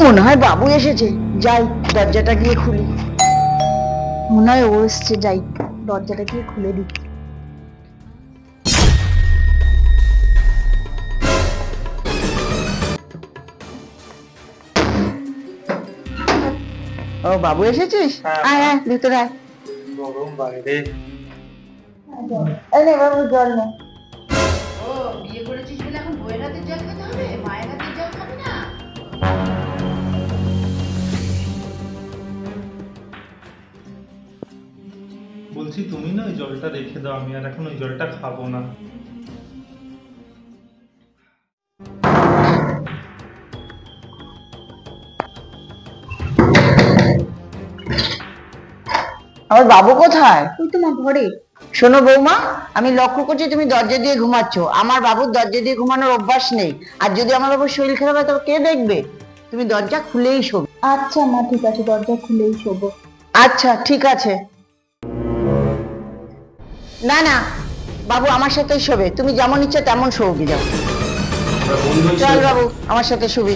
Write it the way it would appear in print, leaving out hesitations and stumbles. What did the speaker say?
মনে হয় বাবু এসেছে, যাই দরজাটা গিয়ে খুলি। মনে হয় ও এসছে, যাই দরজাটা গিয়ে খুলে দিই। ও বাবু এসেছিস? আয় আয় ভিতরে আয়। গরম বাইরে। আরে বাবু জল নে। ও বিয়ে করেছিস বলে এখন বউয়ের হাতের জল খেতে হবে, মায়ের হাতের জল খাবি না? বলছি তুমি না ওই জলটা রেখে দাও, আমি আর এখন ওই জলটা খাবো না। আমার বাবু কোথায়? ওই তো মা ঘরে। শোনো বৌমা, আমি লক্ষ্য করছি তুমি দরজা দিয়ে ঘুমাচ্ছ। আমার বাবুর দরজা দিয়ে ঘুমানোর অভ্যাস নেই, আর যদি আমার বাবুর শরীর খারাপ হয় তবে কে দেখবে? তুমি দরজা খুলেই শোবে। আচ্ছা মা, ঠিক আছে, দরজা খুলেই শোবো। আচ্ছা ঠিক আছে। না না, বাবু আমার সাথেই শোবে, তুমি যেমন ইচ্ছা তেমন শোবি যাও। চল বাবু আমার সাথে শুবি।